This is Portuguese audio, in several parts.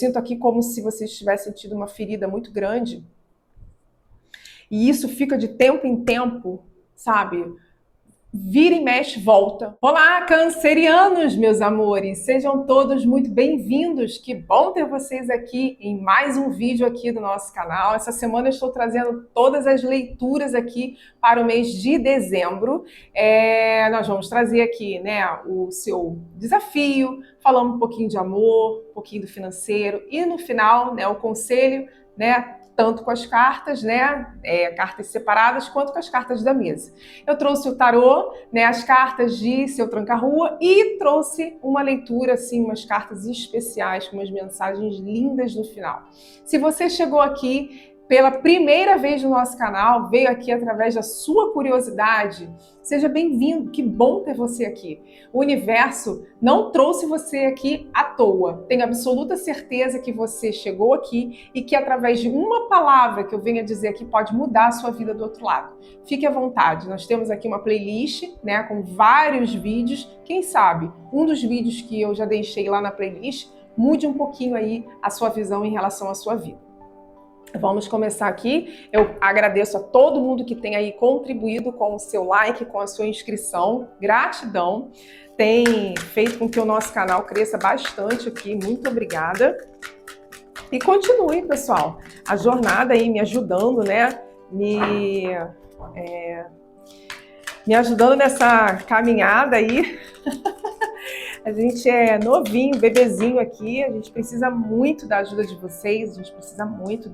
sinto aqui como se vocês tivessem tido uma ferida muito grande. E isso fica de tempo em tempo, sabe? Vira e mexe, volta. Olá, cancerianos, meus amores! Sejam todos muito bem-vindos. Que bom ter vocês aqui em mais um vídeo aqui do nosso canal. Essa semana eu estou trazendo todas as leituras aqui para o mês de dezembro. Nós vamos trazer aqui, né, o seu desafio, falando um pouquinho de amor, um pouquinho do financeiro e no final, né, o conselho, né, tanto com as cartas, né, cartas separadas, quanto com as cartas da mesa. Eu trouxe o tarô, né, as cartas de Seu Tranca-Rua e trouxe uma leitura, assim, umas cartas especiais, com umas mensagens lindas no final. Se você chegou aqui pela primeira vez no nosso canal, veio aqui através da sua curiosidade, seja bem-vindo, que bom ter você aqui. O universo não trouxe você aqui à toa. Tenho absoluta certeza que você chegou aqui e que através de uma palavra que eu venho a dizer aqui pode mudar a sua vida do outro lado. Fique à vontade, nós temos aqui uma playlist, né, com vários vídeos. Quem sabe um dos vídeos que eu já deixei lá na playlist mude um pouquinho aí a sua visão em relação à sua vida. Vamos começar aqui. Eu agradeço a todo mundo que tem aí contribuído com o seu like, com a sua inscrição. Gratidão. Tem feito com que o nosso canal cresça bastante aqui. Muito obrigada. E continue, pessoal. A jornada aí me ajudando, né? Me ajudando nessa caminhada aí. A gente é novinho, bebezinho aqui, a gente precisa muito da ajuda de vocês, a gente precisa muito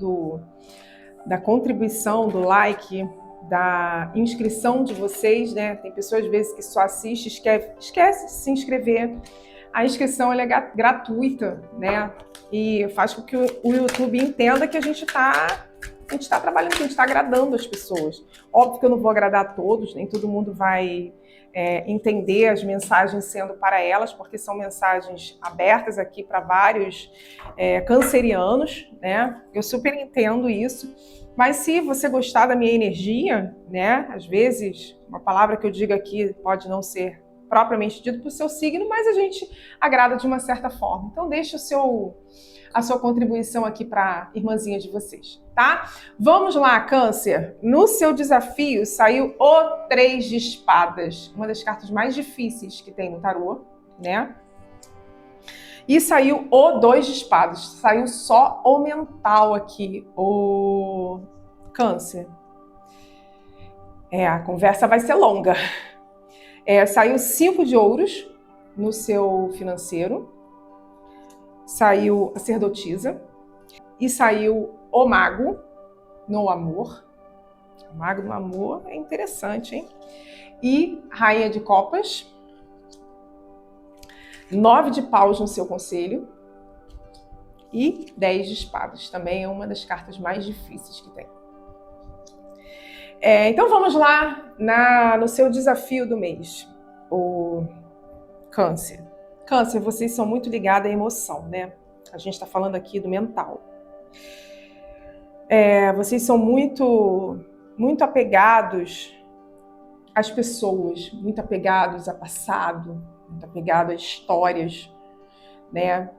da contribuição, do like, da inscrição de vocês, né? Tem pessoas às vezes que só assistem, esquece de se inscrever. A inscrição ela é gratuita, né? E faz com que o YouTube entenda que a gente está trabalhando, que a gente está agradando as pessoas. Óbvio que eu não vou agradar a todos, nem todo mundo vai entender as mensagens sendo para elas, porque são mensagens abertas aqui para vários cancerianos, né? Eu super entendo isso. Mas se você gostar da minha energia, né? Às vezes, uma palavra que eu digo aqui pode não ser propriamente dito para o seu signo, mas a gente agrada de uma certa forma. Então deixe a sua contribuição aqui para a irmãzinha de vocês, tá? Vamos lá, Câncer. No seu desafio saiu o 3 de espadas, uma das cartas mais difíceis que tem no tarô, né? E saiu o 2 de espadas, saiu só o mental aqui, o Câncer. A conversa vai ser longa. Saiu 5 de ouros no seu financeiro, saiu a sacerdotisa e saiu o mago no amor. O mago no amor é interessante, hein? E rainha de copas, 9 de paus no seu conselho e 10 de espadas. Também é uma das cartas mais difíceis que tem. Então vamos lá no seu desafio do mês, o Câncer. Câncer, vocês são muito ligados à emoção, né? A gente está falando aqui do mental. Vocês são muito, muito apegados às pessoas, muito apegados ao passado, muito apegados a histórias, né?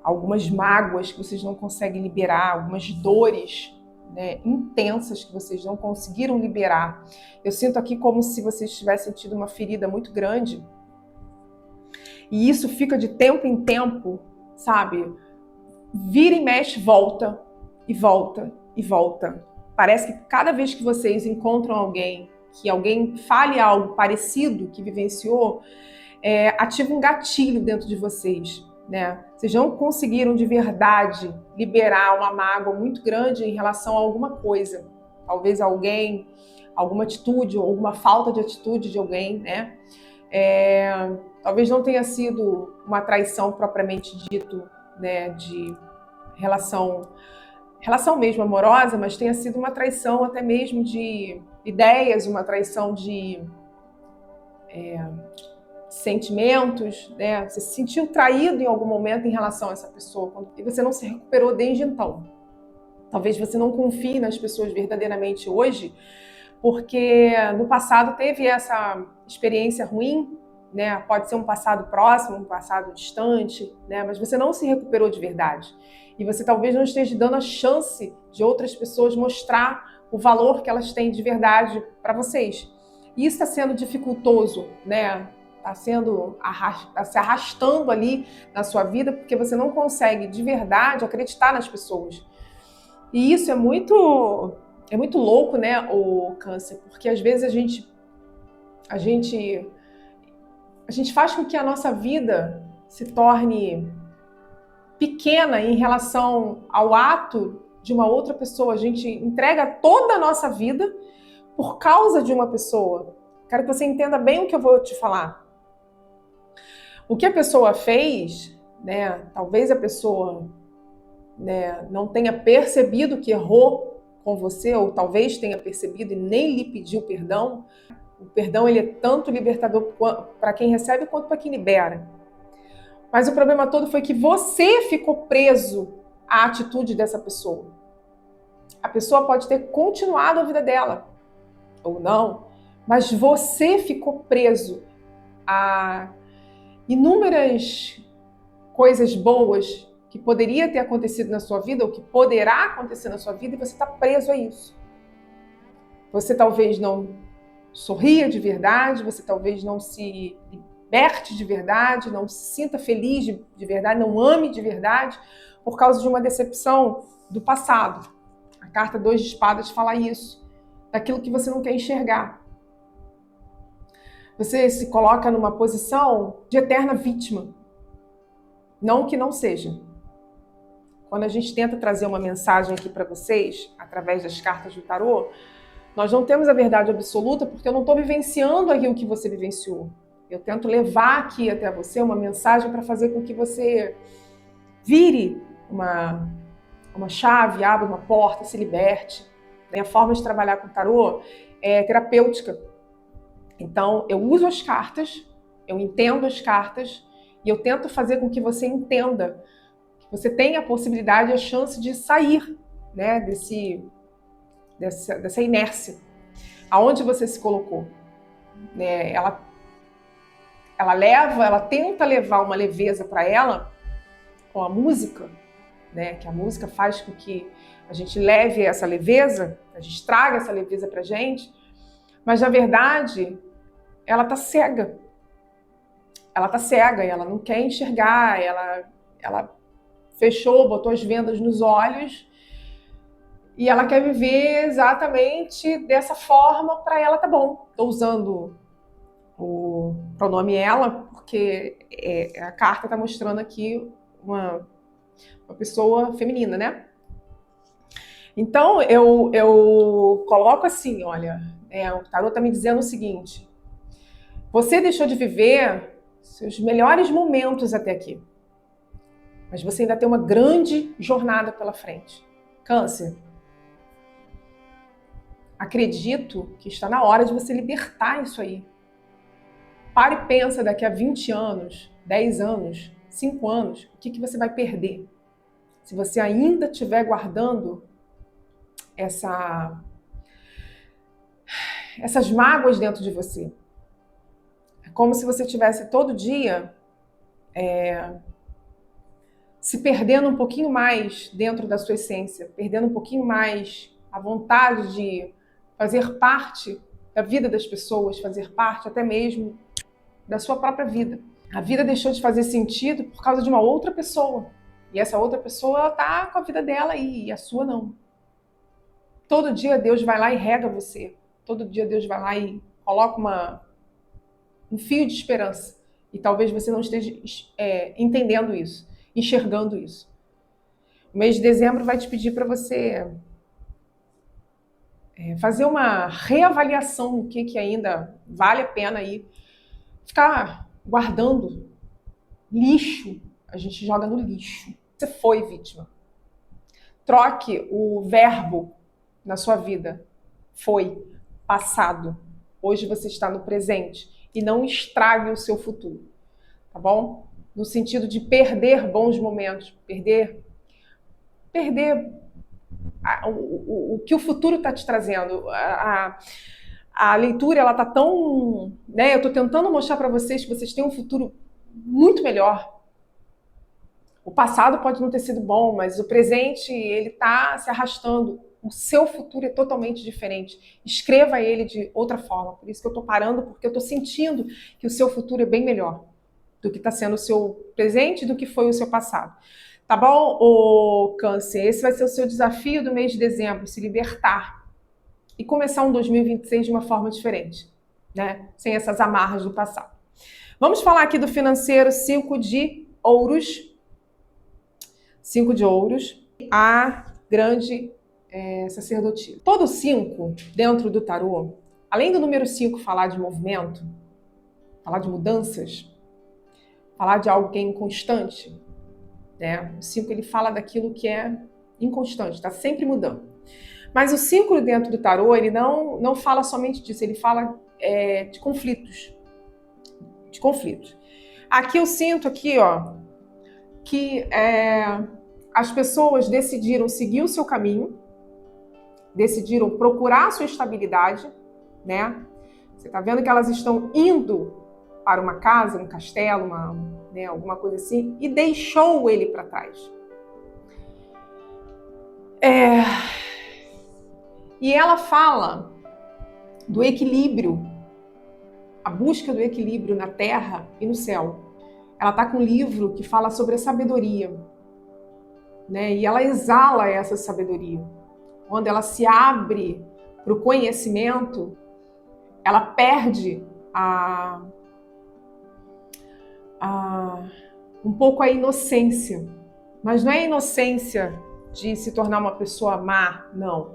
Algumas mágoas que vocês não conseguem liberar, algumas dores, né, intensas que vocês não conseguiram liberar. Eu sinto aqui como se vocês tivessem tido uma ferida muito grande. E isso fica de tempo em tempo, sabe? Vira e mexe, volta, e volta, e volta. Parece que cada vez que vocês encontram alguém, que alguém fale algo parecido que vivenciou, ativa um gatilho dentro de vocês, né? Vocês não conseguiram de verdade liberar uma mágoa muito grande em relação a alguma coisa. Talvez alguém, alguma atitude, ou alguma falta de atitude de alguém, né? Talvez não tenha sido uma traição propriamente dito, né, de relação mesmo amorosa, mas tenha sido uma traição até mesmo de ideias, uma traição de sentimentos, né? Você se sentiu traído em algum momento em relação a essa pessoa e você não se recuperou desde então. Talvez você não confie nas pessoas verdadeiramente hoje, porque no passado teve essa experiência ruim, né? Pode ser um passado próximo, um passado distante, né? Mas você não se recuperou de verdade. E você talvez não esteja dando a chance de outras pessoas mostrar o valor que elas têm de verdade para vocês. E isso está sendo dificultoso, né? Está se arrastando ali na sua vida porque você não consegue de verdade acreditar nas pessoas. E isso é muito louco, né, o Câncer, porque às vezes a gente faz com que a nossa vida se torne pequena em relação ao ato de uma outra pessoa. A gente entrega toda a nossa vida por causa de uma pessoa. Quero que você entenda bem o que eu vou te falar. O que a pessoa fez, né? Talvez a pessoa, né, não tenha percebido que errou com você, ou talvez tenha percebido e nem lhe pediu perdão. O perdão ele é tanto libertador para quem recebe quanto para quem libera. Mas o problema todo foi que você ficou preso à atitude dessa pessoa. A pessoa pode ter continuado a vida dela, ou não, mas você ficou preso a inúmeras coisas boas que poderia ter acontecido na sua vida, ou que poderá acontecer na sua vida, e você está preso a isso. Você talvez não sorria de verdade, você talvez não se liberte de verdade, não se sinta feliz de verdade, não ame de verdade, por causa de uma decepção do passado. A carta 2 de espadas fala isso, daquilo que você não quer enxergar. Você se coloca numa posição de eterna vítima. Não que não seja. Quando a gente tenta trazer uma mensagem aqui para vocês, através das cartas do tarô, nós não temos a verdade absoluta porque eu não estou vivenciando aquilo que você vivenciou. Eu tento levar aqui até você uma mensagem para fazer com que você vire uma chave, abra uma porta, se liberte. Minha forma de trabalhar com tarô é terapêutica. Então, eu uso as cartas, eu entendo as cartas e eu tento fazer com que você entenda que você tem a possibilidade e a chance de sair, né, dessa inércia. Aonde você se colocou? Né? Ela tenta levar uma leveza para ela com a música, né? Que a música faz com que a gente leve essa leveza, a gente traga essa leveza para a gente, mas na verdade ela tá cega. Ela tá cega e ela não quer enxergar, ela fechou, botou as vendas nos olhos e ela quer viver exatamente dessa forma. Para ela tá bom. Tô usando o pronome ela porque a carta tá mostrando aqui uma pessoa feminina, né? Então eu coloco assim, olha, o tarô tá me dizendo o seguinte: você deixou de viver seus melhores momentos até aqui, mas você ainda tem uma grande jornada pela frente. Câncer, acredito que está na hora de você libertar isso aí. Pare e pensa daqui a 20 anos, 10 anos, 5 anos, o que você vai perder? Se você ainda estiver guardando essas mágoas dentro de você. É como se você estivesse todo dia se perdendo um pouquinho mais dentro da sua essência, perdendo um pouquinho mais a vontade de fazer parte da vida das pessoas, fazer parte até mesmo da sua própria vida. A vida deixou de fazer sentido por causa de uma outra pessoa. E essa outra pessoa, ela tá com a vida dela aí, e a sua não. Todo dia Deus vai lá e rega você. Todo dia Deus vai lá e coloca um fio de esperança. E talvez você não esteja entendendo isso, enxergando isso. O mês de dezembro vai te pedir para você fazer uma reavaliação do que ainda vale a pena aí. Ficar guardando lixo, a gente joga no lixo. Você foi vítima. Troque o verbo na sua vida. Foi, passado. Hoje você está no presente. E não estrague o seu futuro. Tá bom? No sentido de perder bons momentos. Perder o que o futuro está te trazendo. a leitura, ela tá tão, né, eu tô tentando mostrar para vocês que vocês têm um futuro muito melhor. O passado pode não ter sido bom, mas o presente, ele tá se arrastando. O seu futuro é totalmente diferente. Escreva ele de outra forma. Por isso que eu tô parando, porque eu tô sentindo que o seu futuro é bem melhor do que está sendo o seu presente, do que foi o seu passado. Tá bom, ô Câncer? Esse vai ser o seu desafio do mês de dezembro, se libertar e começar um 2026 de uma forma diferente, né? Sem essas amarras do passado. Vamos falar aqui do financeiro, 5 de ouros. 5 de ouros, a grande sacerdotisa. Todo 5 dentro do tarô, além do número 5 falar de movimento, falar de mudanças, falar de alguém constante, né? O 5 ele fala daquilo que é inconstante, está sempre mudando. Mas o 5 dentro do tarô, ele não fala somente disso, ele fala de conflitos. De conflitos. Aqui eu sinto aqui, ó, que as pessoas decidiram seguir o seu caminho, decidiram procurar a sua estabilidade, né? Você tá vendo que elas estão indo para uma casa, um castelo, alguma coisa assim, e deixou ele para trás. E ela fala do equilíbrio, a busca do equilíbrio na terra e no céu. Ela está com um livro que fala sobre a sabedoria, né? E ela exala essa sabedoria. Quando ela se abre para o conhecimento, ela perde um pouco a inocência. Mas não é a inocência de se tornar uma pessoa má, não.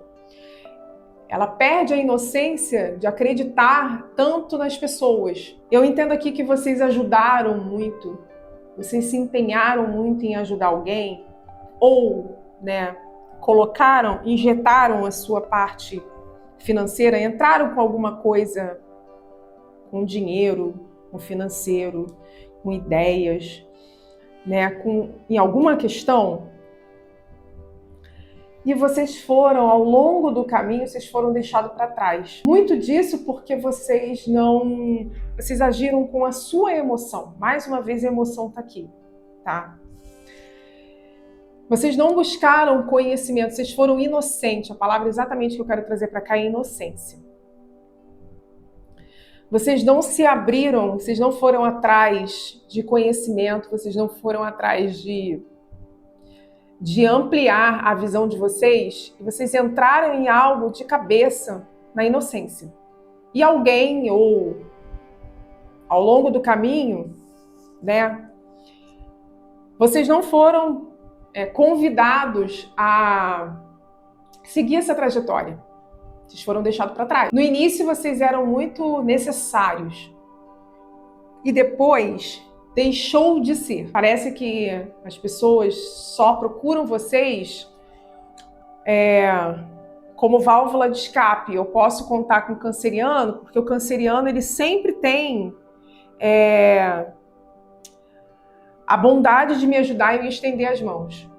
Ela perde a inocência de acreditar tanto nas pessoas. Eu entendo aqui que vocês ajudaram muito, vocês se empenharam muito em ajudar alguém, ou, né, injetaram a sua parte financeira, entraram com alguma coisa, com dinheiro, com financeiro, com ideias, né, em alguma questão. E vocês foram, ao longo do caminho, vocês foram deixados para trás. Muito disso porque vocês agiram com a sua emoção. Mais uma vez, a emoção está aqui, tá? Vocês não buscaram conhecimento, vocês foram inocentes. A palavra exatamente que eu quero trazer para cá é inocência. Vocês não se abriram, vocês não foram atrás de conhecimento, vocês não foram atrás de ampliar a visão de vocês, e vocês entraram em algo de cabeça na inocência. E alguém, ou ao longo do caminho, né, vocês não foram convidados a seguir essa trajetória. Vocês foram deixados para trás. No início, vocês eram muito necessários. E depois deixou de ser. Parece que as pessoas só procuram vocês como válvula de escape. Eu posso contar com o canceriano, porque o canceriano ele sempre tem a bondade de me ajudar e me estender as mãos.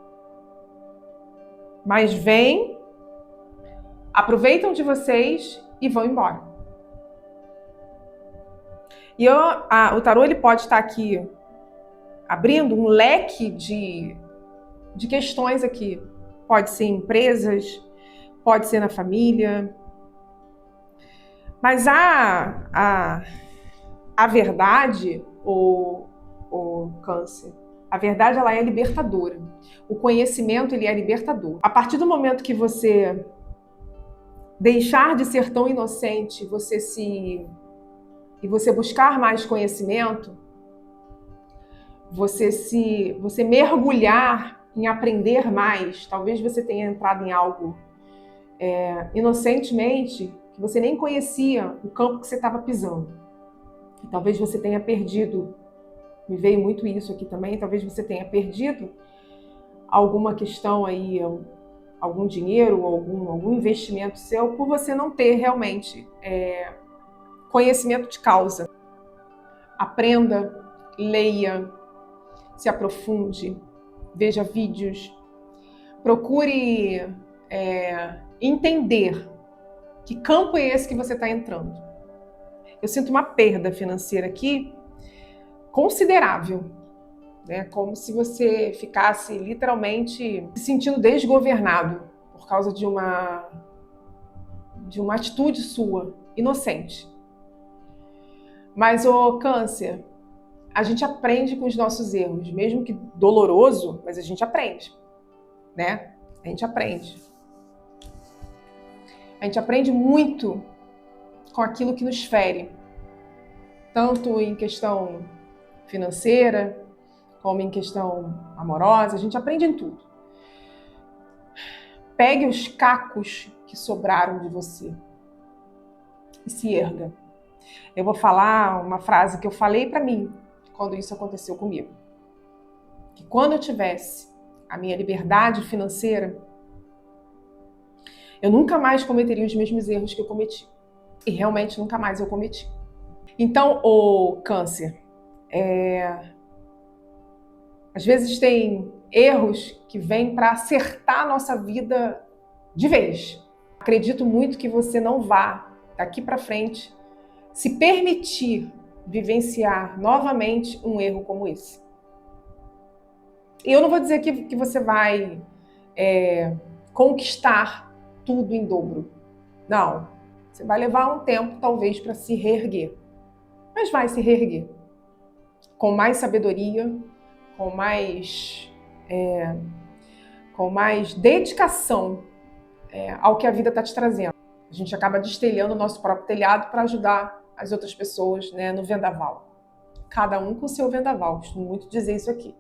Mas vem, aproveitam de vocês e vão embora. E o tarô ele pode estar aqui abrindo um leque de questões aqui. Pode ser em empresas, pode ser na família. Mas a verdade, o Câncer, a verdade ela é libertadora. O conhecimento ele é libertador. A partir do momento que você deixar de ser tão inocente, e você buscar mais conhecimento, você mergulhar em aprender mais, talvez você tenha entrado em algo inocentemente, que você nem conhecia o campo que você estava pisando. E talvez você tenha perdido, me veio muito isso aqui também, talvez você tenha perdido alguma questão aí, algum dinheiro, algum investimento seu, por você não ter realmente conhecimento de causa. Aprenda, leia, se aprofunde, veja vídeos, procure entender Que campo é esse que você está entrando? Eu sinto uma perda financeira aqui considerável, né? Como se você ficasse literalmente se sentindo desgovernado por causa de uma atitude sua, inocente. Mas, ô Câncer, a gente aprende com os nossos erros, mesmo que doloroso, mas a gente aprende, né? A gente aprende. A gente aprende muito com aquilo que nos fere, tanto em questão financeira, como em questão amorosa, a gente aprende em tudo. Pegue os cacos que sobraram de você e se erga. Eu vou falar uma frase que eu falei para mim quando isso aconteceu comigo. Que quando eu tivesse a minha liberdade financeira, eu nunca mais cometeria os mesmos erros que eu cometi. E realmente nunca mais eu cometi. Então, o Câncer, às vezes tem erros que vêm para acertar a nossa vida de vez. Acredito muito que você não vá, daqui para frente, se permitir vivenciar novamente um erro como esse. E eu não vou dizer que você vai conquistar tudo em dobro. Não. Você vai levar um tempo, talvez, para se reerguer. Mas vai se reerguer. Com mais sabedoria, com mais dedicação ao que a vida está te trazendo. A gente acaba destelhando o nosso próprio telhado para ajudar as outras pessoas, né, no vendaval. Cada um com o seu vendaval. Costumo muito dizer isso aqui.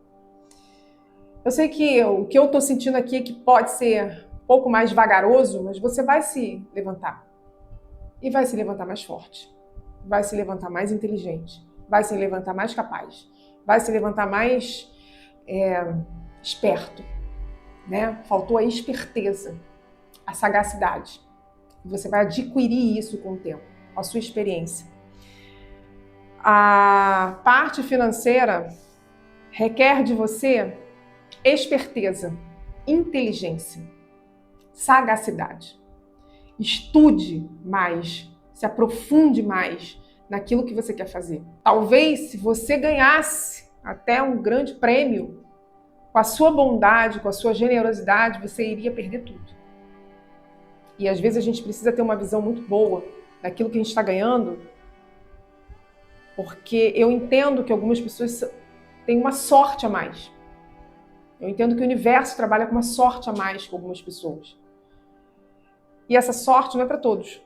Eu sei que o que eu estou sentindo aqui é que pode ser um pouco mais vagaroso, mas você vai se levantar. E vai se levantar mais forte. Vai se levantar mais inteligente. Vai se levantar mais capaz. Vai se levantar mais esperto. Né? Faltou a esperteza, a sagacidade. Você vai adquirir isso com o tempo, com a sua experiência. A parte financeira requer de você esperteza, inteligência, sagacidade. Estude mais, se aprofunde mais naquilo que você quer fazer. Talvez, se você ganhasse até um grande prêmio, com a sua bondade, com a sua generosidade, você iria perder tudo. E às vezes a gente precisa ter uma visão muito boa daquilo que a gente está ganhando, porque eu entendo que algumas pessoas têm uma sorte a mais. Eu entendo que o universo trabalha com uma sorte a mais com algumas pessoas. E essa sorte não é para todos.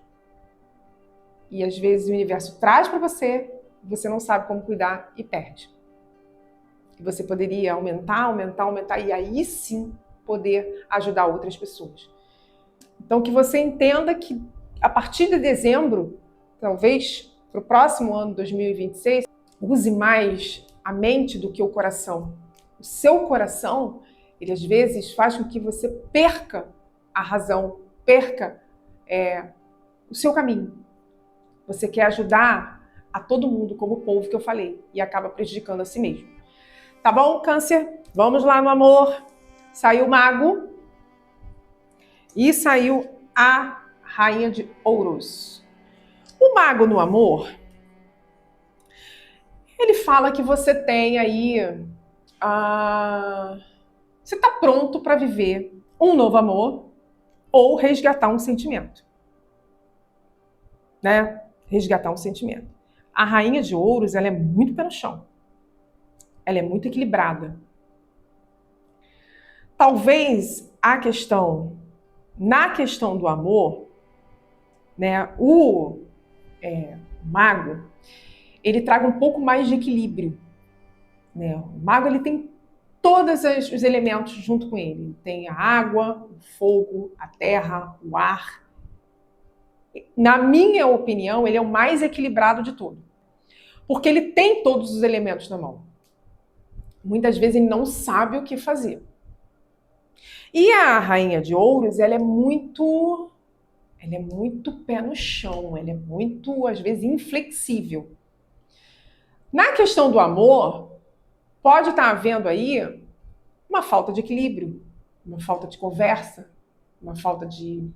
E às vezes o universo traz para você, você não sabe como cuidar e perde. E você poderia aumentar, e aí sim poder ajudar outras pessoas. Então que você entenda que a partir de dezembro, talvez para o próximo ano, 2026, use mais a mente do que o coração. O seu coração, ele às vezes faz com que você perca a razão, perca o seu caminho. Você quer ajudar a todo mundo, como o povo que eu falei, e acaba prejudicando a si mesmo. Tá bom, Câncer? Vamos lá no amor. Saiu o Mago e saiu a Rainha de Ouros. O Mago no amor, ele fala que você tem aí... você está pronto para viver um novo amor ou resgatar um sentimento. Né? Resgatar um sentimento. A Rainha de Ouros, ela é muito pé no chão. Ela é muito equilibrada. Talvez na questão do amor, né, o Mago, ele traga um pouco mais de equilíbrio. Né? O Mago, ele tem todos os elementos junto com ele. Tem a água, o fogo, a terra, o ar. Na minha opinião, ele é o mais equilibrado de tudo. Porque ele tem todos os elementos na mão. Muitas vezes ele não sabe o que fazer. E a Rainha de Ouros, ela é muito pé no chão, ela é muito, às vezes, inflexível. Na questão do amor, pode estar havendo aí uma falta de equilíbrio, uma falta de conversa, uma falta de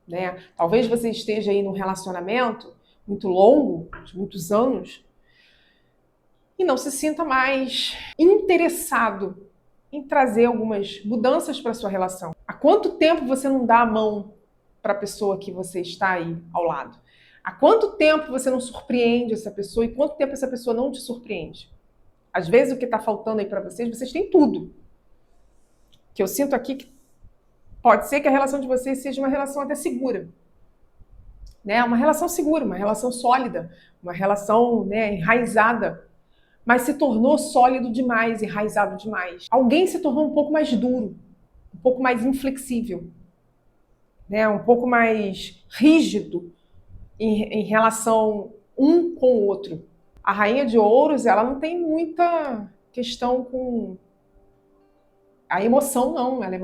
né? Talvez você esteja aí num relacionamento muito longo, de muitos anos, e não se sinta mais interessado em trazer algumas mudanças para sua relação. Há quanto tempo você não dá a mão para a pessoa que você está aí ao lado? Há quanto tempo você não surpreende essa pessoa e quanto tempo essa pessoa não te surpreende? Às vezes o que está faltando aí para vocês têm tudo. Que eu sinto aqui que pode ser que a relação de vocês seja uma relação até segura. Né? Uma relação segura, uma relação sólida, uma relação, né, enraizada. Mas se tornou sólido demais, enraizado demais. Alguém se tornou um pouco mais duro, um pouco mais inflexível, né? Um pouco mais rígido em relação um com o outro. A Rainha de Ouros, ela não tem muita questão com a emoção, não. Ela é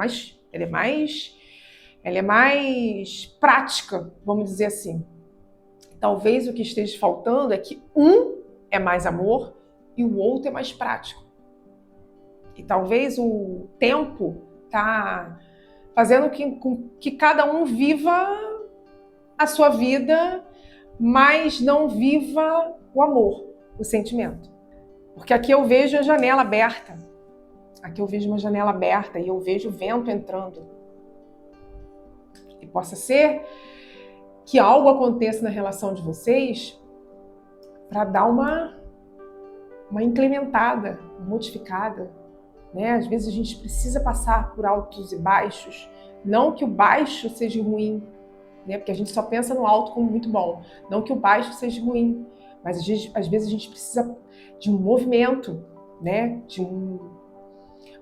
mais prática, vamos dizer assim. Talvez o que esteja faltando é que um é mais amor e o outro é mais prático. E talvez o tempo tá fazendo com que cada um viva a sua vida, mas não viva o amor, o sentimento. Porque aqui eu vejo a janela aberta. Aqui eu vejo uma janela aberta e eu vejo o vento entrando. E possa ser que algo aconteça na relação de vocês para dar uma incrementada, modificada. Né? Às vezes a gente precisa passar por altos e baixos. Não que o baixo seja ruim, né? Porque a gente só pensa no alto como muito bom. Não que o baixo seja ruim, mas às vezes a gente precisa de um movimento, né?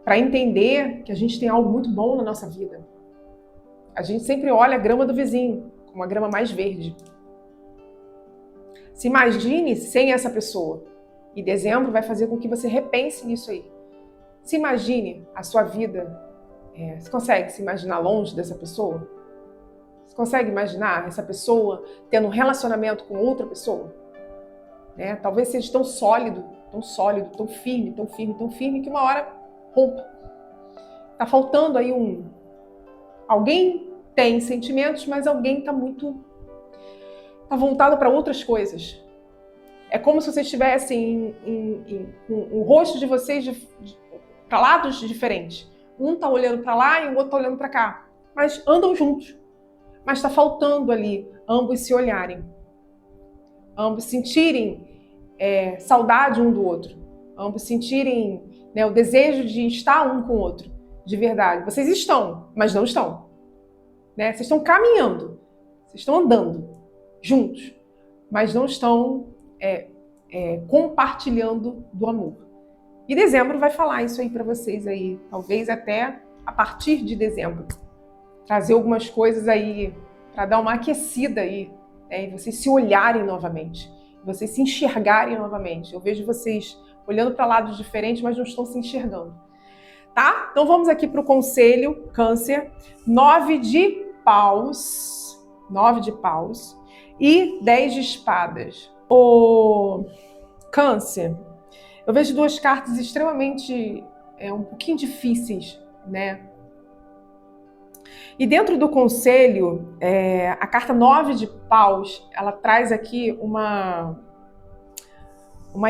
Para entender que a gente tem algo muito bom na nossa vida. A gente sempre olha a grama do vizinho, como a grama mais verde. Se imagine sem essa pessoa. E dezembro vai fazer com que você repense nisso aí. Se imagine a sua vida. Você consegue se imaginar longe dessa pessoa? Você consegue imaginar essa pessoa tendo um relacionamento com outra pessoa? Né? Talvez seja tão sólido, tão firme, que uma hora rompa. Tá faltando aí alguém tem sentimentos, mas alguém tá voltado para outras coisas. É como se vocês estivessem com o rosto de vocês para lados diferentes. Um tá olhando para lá e o outro tá olhando para cá. Mas andam juntos. Mas está faltando ali ambos se olharem. Ambos sentirem saudade um do outro. Ambos sentirem, né, o desejo de estar um com o outro. De verdade. Vocês estão, mas não estão. Né? Vocês estão caminhando. Vocês estão andando juntos. Mas não estão compartilhando do amor. E dezembro vai falar isso aí para vocês aí, talvez até a partir de dezembro. Trazer algumas coisas aí para dar uma aquecida aí, e vocês se olharem novamente, vocês se enxergarem novamente. Eu vejo vocês olhando para lados diferentes, mas não estão se enxergando. Tá? Então vamos aqui para o conselho, Câncer, 9 de paus e 10 de espadas. O Câncer, eu vejo duas cartas extremamente, um pouquinho difíceis, né? E dentro do conselho, a carta 9 de paus, ela traz aqui uma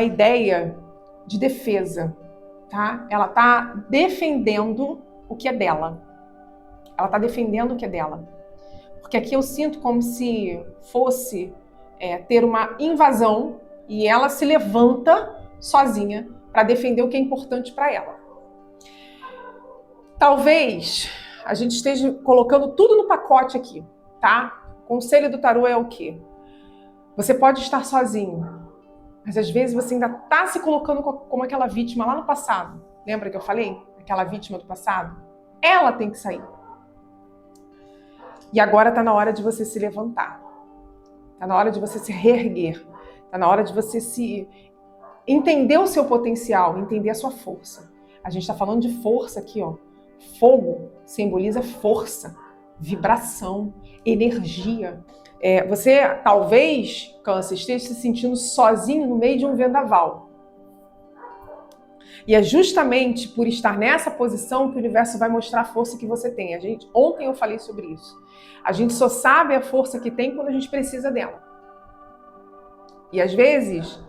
ideia de defesa, tá? Ela tá defendendo o que é dela. Ela tá defendendo o que é dela. Porque aqui eu sinto como se fosse ter uma invasão e ela se levanta sozinha para defender o que é importante para ela. Talvez a gente esteja colocando tudo no pacote aqui, tá? O conselho do tarô é o quê? Você pode estar sozinho, mas às vezes você ainda está se colocando como aquela vítima lá no passado. Lembra que eu falei? Aquela vítima do passado? Ela tem que sair. E agora está na hora de você se levantar. Está na hora de você se reerguer. Está na hora de você entender o seu potencial, entender a sua força. A gente está falando de força aqui, ó. Fogo simboliza força, vibração, energia. Você, talvez, Câncer, esteja se sentindo sozinho no meio de um vendaval. E é justamente por estar nessa posição que o universo vai mostrar a força que você tem. Ontem eu falei sobre isso. A gente só sabe a força que tem quando a gente precisa dela. E às vezes,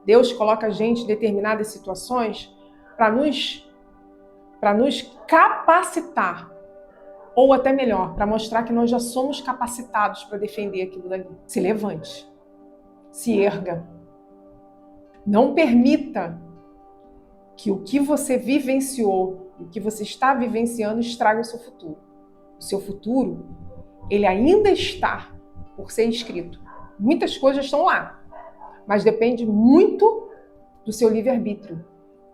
Deus coloca a gente em determinadas situações para nos capacitar. Ou até melhor, para mostrar que nós já somos capacitados para defender aquilo dali. Se levante. Se erga. Não permita que o que você vivenciou, o que você está vivenciando, estrague o seu futuro. O seu futuro, ele ainda está por ser escrito. Muitas coisas estão lá, mas depende muito do seu livre-arbítrio,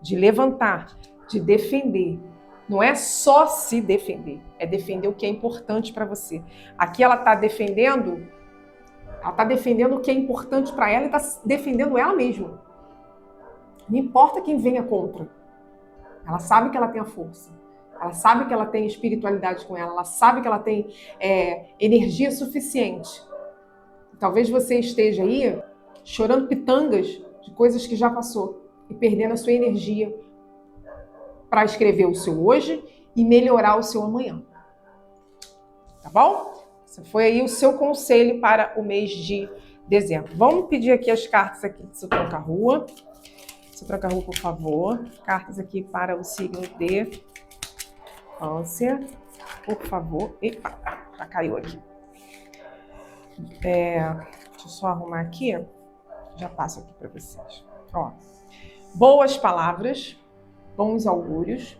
de levantar, de defender. Não é só se defender, é defender o que é importante para você. Aqui ela está defendendo o que é importante para ela e está defendendo ela mesma. Não importa quem venha contra. Ela sabe que ela tem a força. Ela sabe que ela tem espiritualidade com ela. Ela sabe que ela tem energia suficiente. Talvez você esteja aí chorando pitangas de coisas que já passou e perdendo a sua energia para escrever o seu hoje e melhorar o seu amanhã. Tá bom? Esse foi aí o seu conselho para o mês de dezembro. Vamos pedir aqui as cartas aqui do seu Troca-Rua. Seu Troca-Rua, por favor. Cartas aqui para o signo de Câncer. Por favor. Epa, já caiu aqui. Deixa eu só arrumar aqui. Já passo aqui para vocês. Ó, boas palavras, bons augúrios,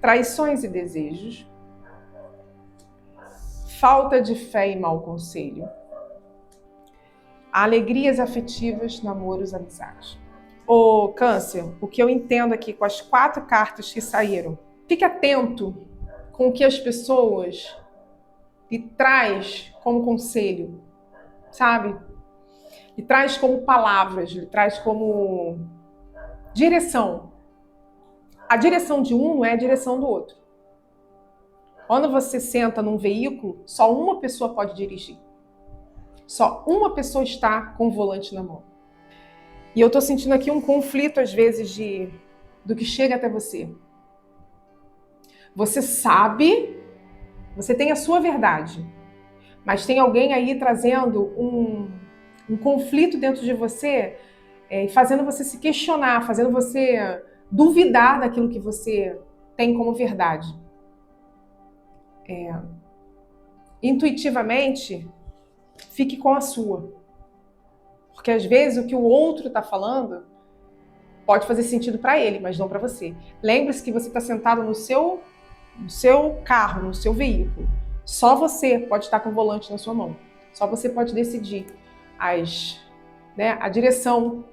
traições e desejos, falta de fé e mau conselho, alegrias afetivas, namoros, amizades. Ô, Câncer, o que eu entendo aqui com as 4 cartas que saíram, fique atento com o que as pessoas lhe traz como conselho, sabe? Lhe traz como palavras, lhe traz como direção. A direção de um não é a direção do outro. Quando você senta num veículo, só uma pessoa pode dirigir. Só uma pessoa está com o volante na mão. E eu estou sentindo aqui um conflito, às vezes, do que chega até você. Você sabe, você tem a sua verdade, mas tem alguém aí trazendo um conflito dentro de você, fazendo você se questionar, fazendo você duvidar daquilo que você tem como verdade. Intuitivamente, fique com a sua. Porque às vezes o que o outro está falando pode fazer sentido para ele, mas não para você. Lembre-se que você está sentado no seu carro, no seu veículo. Só você pode estar com o volante na sua mão. Só você pode decidir a direção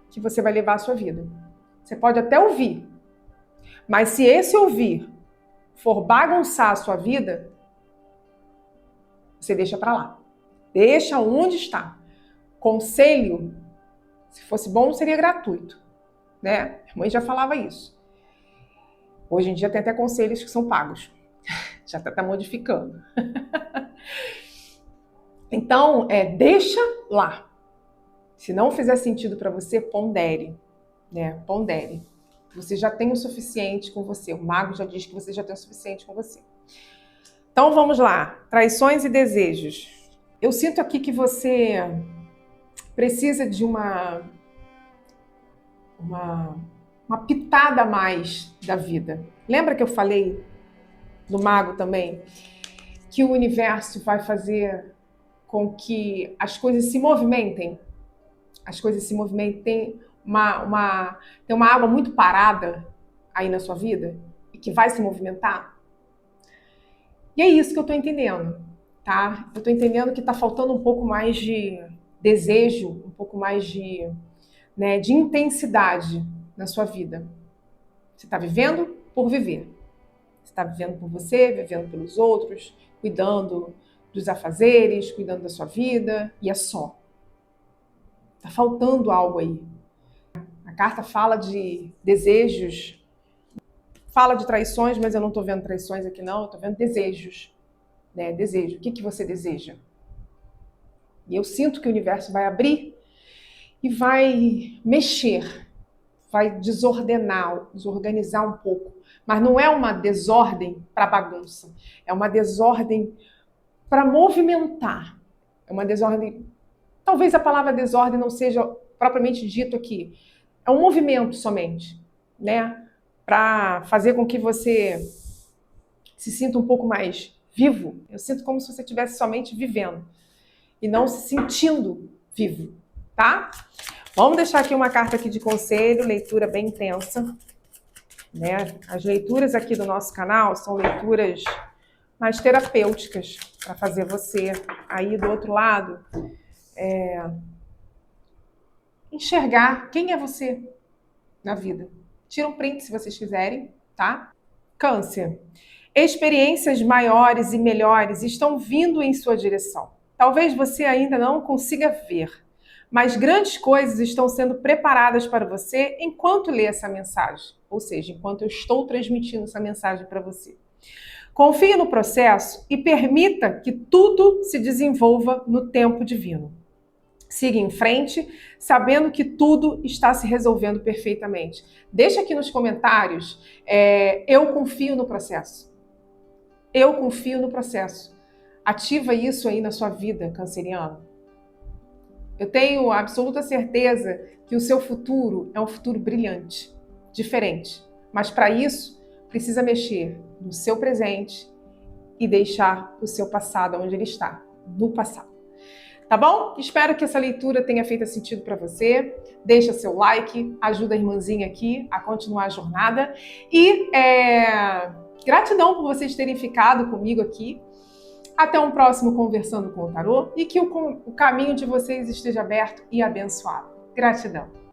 que você vai levar a sua vida. Você pode até ouvir, mas se esse ouvir for bagunçar a sua vida, você deixa para lá. Deixa onde está. Conselho, se fosse bom, seria gratuito, né? A mãe já falava isso. Hoje em dia tem até conselhos que são pagos. Já está modificando. Então, deixa lá. Se não fizer sentido para você, pondere, né? Pondere. Você já tem o suficiente com você. O mago já diz que você já tem o suficiente com você. Então, vamos lá. Traições e desejos. Eu sinto aqui que você precisa de uma pitada a mais da vida. Lembra que eu falei do mago também? Que o universo vai fazer com que as coisas se movimentem. As coisas se movimentem. Tem uma água muito parada aí na sua vida e que vai se movimentar. E é isso que eu estou entendendo, tá? Eu estou entendendo que está faltando um pouco mais de desejo, um pouco mais de intensidade na sua vida. Você está vivendo por viver. Você está vivendo por você, vivendo pelos outros, cuidando dos afazeres, cuidando da sua vida, e é só. Está faltando algo aí. A carta fala de desejos, fala de traições, mas eu não estou vendo traições aqui não, eu estou vendo desejos. Né? Desejo. O que você deseja? E eu sinto que o universo vai abrir e vai mexer, vai desorganizar um pouco. Mas não é uma desordem para bagunça, é uma desordem para movimentar. É uma desordem, talvez a palavra desordem não seja propriamente dito aqui, é um movimento somente, né? Para fazer com que você se sinta um pouco mais vivo. Eu sinto como se você estivesse somente vivendo e não se sentindo vivo, tá? Vamos deixar aqui uma carta aqui de conselho, leitura bem intensa, né? As leituras aqui do nosso canal são leituras mais terapêuticas para fazer você aí do outro lado enxergar quem é você na vida. Tira um print se vocês quiserem, tá? Câncer. Experiências maiores e melhores estão vindo em sua direção. Talvez você ainda não consiga ver, mas grandes coisas estão sendo preparadas para você enquanto lê essa mensagem. Ou seja, enquanto eu estou transmitindo essa mensagem para você. Confie no processo e permita que tudo se desenvolva no tempo divino. Siga em frente, sabendo que tudo está se resolvendo perfeitamente. Deixa aqui nos comentários, eu confio no processo. Eu confio no processo. Ativa isso aí na sua vida, canceriano. Eu tenho absoluta certeza que o seu futuro é um futuro brilhante, diferente. Mas para isso, precisa mexer no seu presente e deixar o seu passado onde ele está, no passado. Tá bom? Espero que essa leitura tenha feito sentido para você. Deixa seu like, ajuda a irmãzinha aqui a continuar a jornada. E gratidão por vocês terem ficado comigo aqui. Até um próximo Conversando com o Tarô e que o caminho de vocês esteja aberto e abençoado. Gratidão.